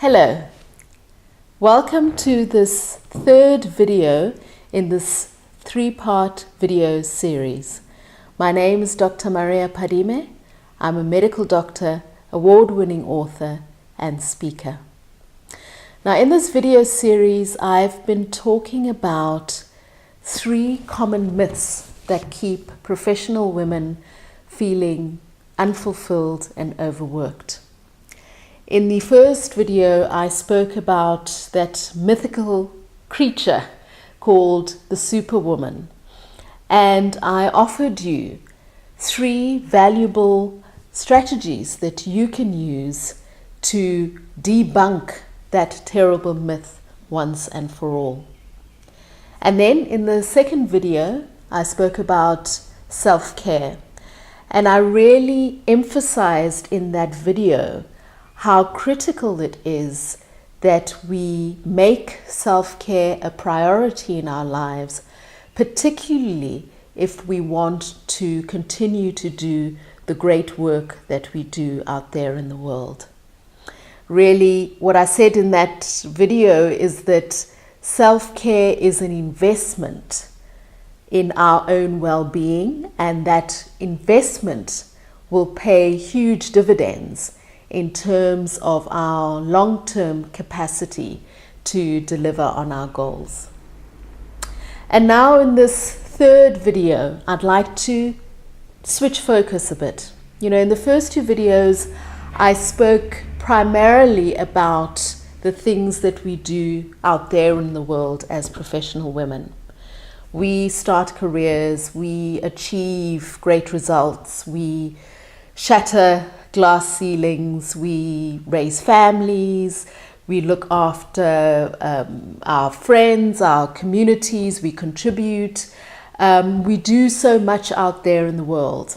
Hello, welcome to this third video in this three-part video series. My name is Dr. Maria Padime. I'm a medical doctor, award-winning author and speaker. Now in this video series I've been talking about three common myths that keep professional women feeling unfulfilled and overworked. In the first video, I spoke about that mythical creature called the Superwoman, and I offered you three valuable strategies that you can use to debunk that terrible myth once and for all. And then in the second video, I spoke about self-care, and I really emphasized in that video how critical it is that we make self-care a priority in our lives, particularly if we want to continue to do the great work that we do out there in the world. Really, what I said in that video is that self-care is an investment in our own well-being, and that investment will pay huge dividends in terms of our long-term capacity to deliver on our goals. And now in this third video, I'd like to switch focus a bit. In the first two videos, I spoke primarily about the things that we do out there in the world as professional women. We start careers, we achieve great results, we shatter glass ceilings, we raise families, we look after our friends, our communities, we contribute. We do so much out there in the world.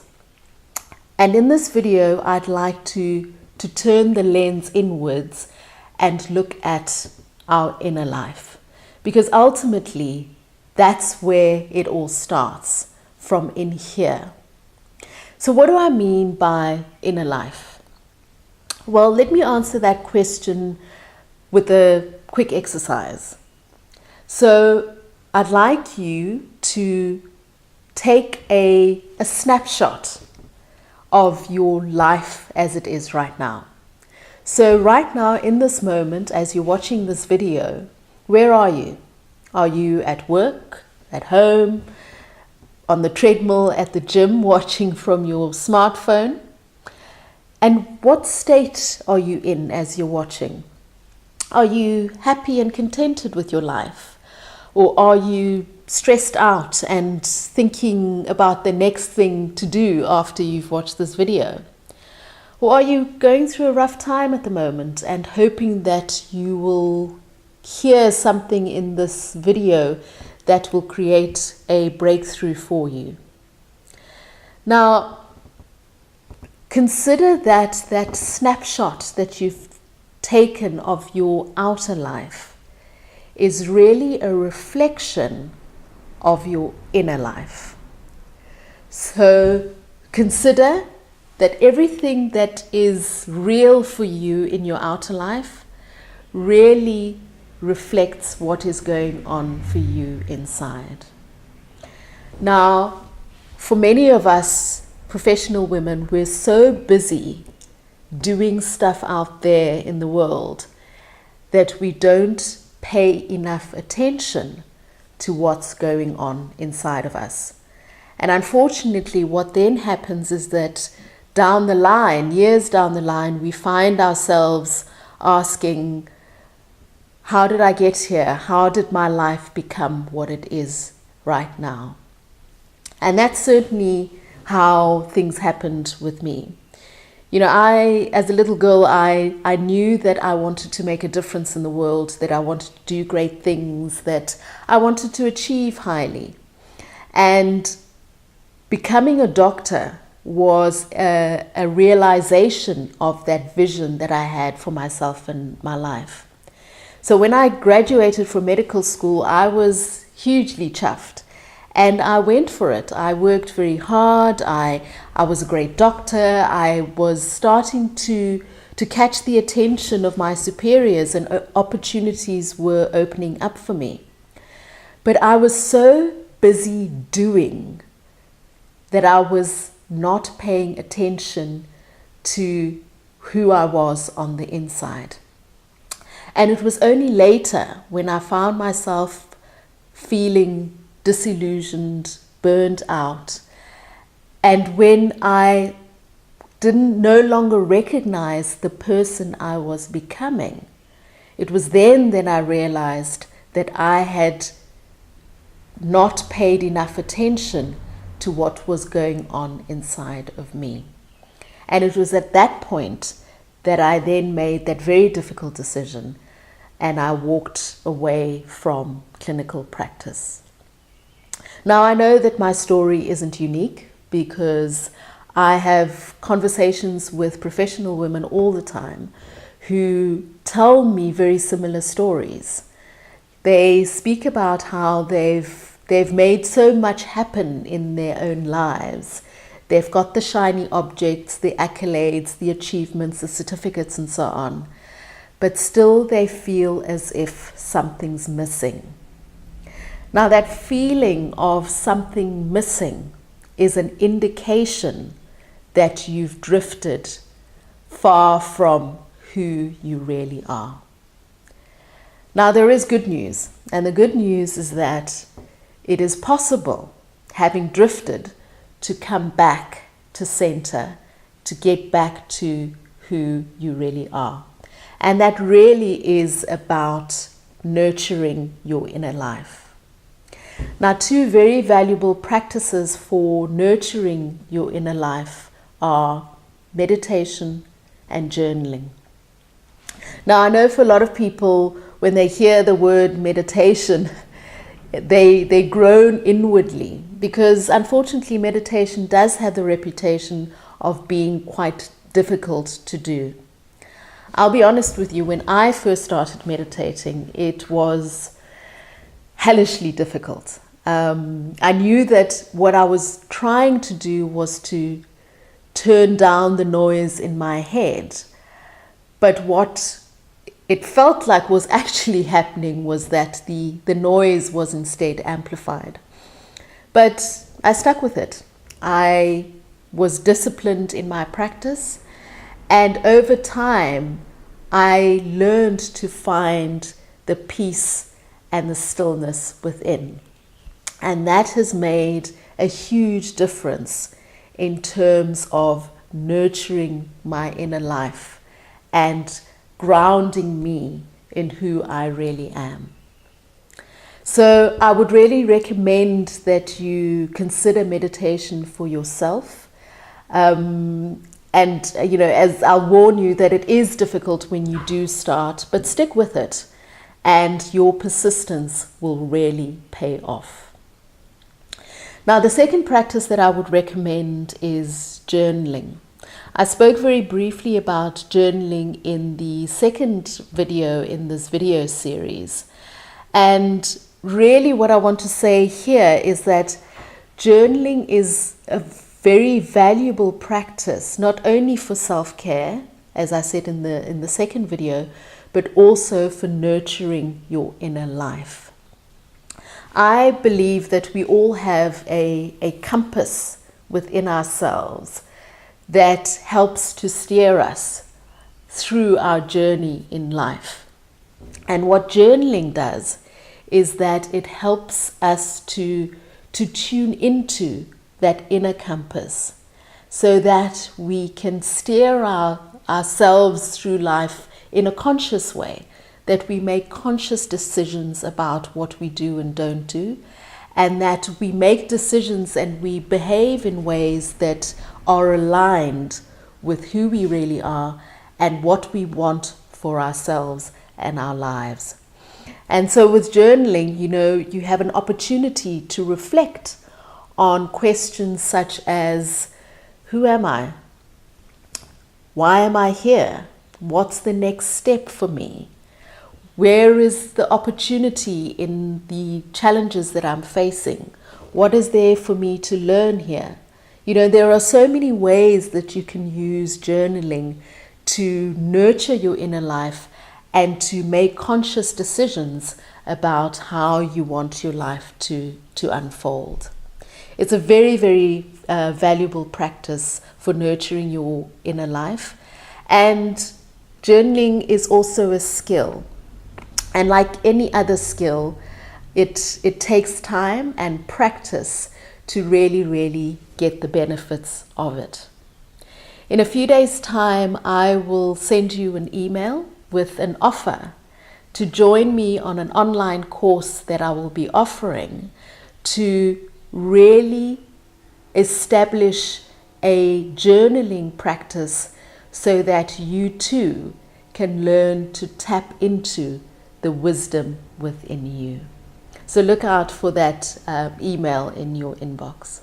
And in this video, I'd like to turn the lens inwards and look at our inner life, because ultimately that's where it all starts, from in here. So what do I mean by inner life? Well, let me answer that question with a quick exercise. So I'd like you to take a snapshot of your life as it is right now. So right now, in this moment, as you're watching this video, where are you? Are you at work, at home, on the treadmill, at the gym, watching from your smartphone? And what state are you in as you're watching? Are you happy and contented with your life? Or are you stressed out and thinking about the next thing to do after you've watched this video? Or are you going through a rough time at the moment and hoping that you will hear something in this video that will create a breakthrough for you? Now, consider that snapshot that you've taken of your outer life is really a reflection of your inner life. So consider that everything that is real for you in your outer life really reflects what is going on for you inside. Now, for many of us professional women, we're so busy doing stuff out there in the world that we don't pay enough attention to what's going on inside of us. And unfortunately, what then happens is that down the line, years down the line, we find ourselves asking, how did I get here? How did my life become what it is right now? And that's certainly how things happened with me. As a little girl, I knew that I wanted to make a difference in the world, that I wanted to do great things, that I wanted to achieve highly. And becoming a doctor was a realization of that vision that I had for myself and my life. So when I graduated from medical school, I was hugely chuffed. And I went for it. I worked very hard. I was a great doctor. I was starting to to catch the attention of my superiors, and opportunities were opening up for me. But I was so busy doing that I was not paying attention to who I was on the inside. And it was only later when I found myself feeling disillusioned, burned out, and when I didn't no longer recognize the person I was becoming, it was then that I realized that I had not paid enough attention to what was going on inside of me. And it was at that point that I then made that very difficult decision, and I walked away from clinical practice. Now, I know that my story isn't unique, because I have conversations with professional women all the time who tell me very similar stories. They speak about how they've made so much happen in their own lives. They've got the shiny objects, the accolades, the achievements, the certificates, and so on. But still they feel as if something's missing. Now, that feeling of something missing is an indication that you've drifted far from who you really are. Now, there is good news, and the good news is that it is possible, having drifted, to come back to center, to get back to who you really are. And that really is about nurturing your inner life. Now, two very valuable practices for nurturing your inner life are meditation and journaling. Now, I know for a lot of people, when they hear the word meditation, they groan inwardly, because unfortunately meditation does have the reputation of being quite difficult to do. I'll be honest with you, when I first started meditating, it was hellishly difficult. I knew that what I was trying to do was to turn down the noise in my head, but what it felt like was actually happening was that the noise was instead amplified. But I stuck with it. I was disciplined in my practice, and over time I learned to find the peace and the stillness within. And that has made a huge difference in terms of nurturing my inner life and grounding me in who I really am. So I would really recommend that you consider meditation for yourself. And as I'll warn you that it is difficult when you do start, but stick with it and your persistence will really pay off. Now, the second practice that I would recommend is journaling. I spoke very briefly about journaling in the second video in this video series. And really what I want to say here is that journaling is a very valuable practice, not only for self-care, as I said in the second video, but also for nurturing your inner life. I believe that we all have a compass within ourselves that helps to steer us through our journey in life. And what journaling does is that it helps us to tune into that inner compass so that we can steer ourselves through life in a conscious way, that we make conscious decisions about what we do and don't do, and that we make decisions and we behave in ways that are aligned with who we really are and what we want for ourselves and our lives. And so with journaling, you have an opportunity to reflect on questions such as, who am I? Why am I here? What's the next step for me? Where is the opportunity in the challenges that I'm facing? What is there for me to learn here? There are so many ways that you can use journaling to nurture your inner life and to make conscious decisions about how you want your life to unfold. It's a very, very valuable practice for nurturing your inner life. And journaling is also a skill. And like any other skill, it takes time and practice to really, really get the benefits of it. In a few days' time, I will send you an email with an offer to join me on an online course that I will be offering to really establish a journaling practice so that you too can learn to tap into the wisdom within you. So look out for that email in your inbox.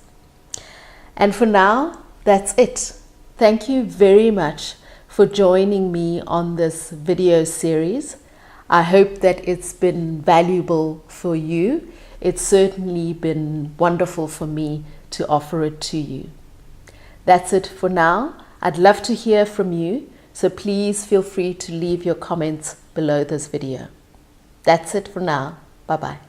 And for now, that's it. Thank you very much for joining me on this video series. I hope that it's been valuable for you. It's certainly been wonderful for me to offer it to you. That's it for now. I'd love to hear from you, so please feel free to leave your comments below this video. That's it for now. Bye-bye.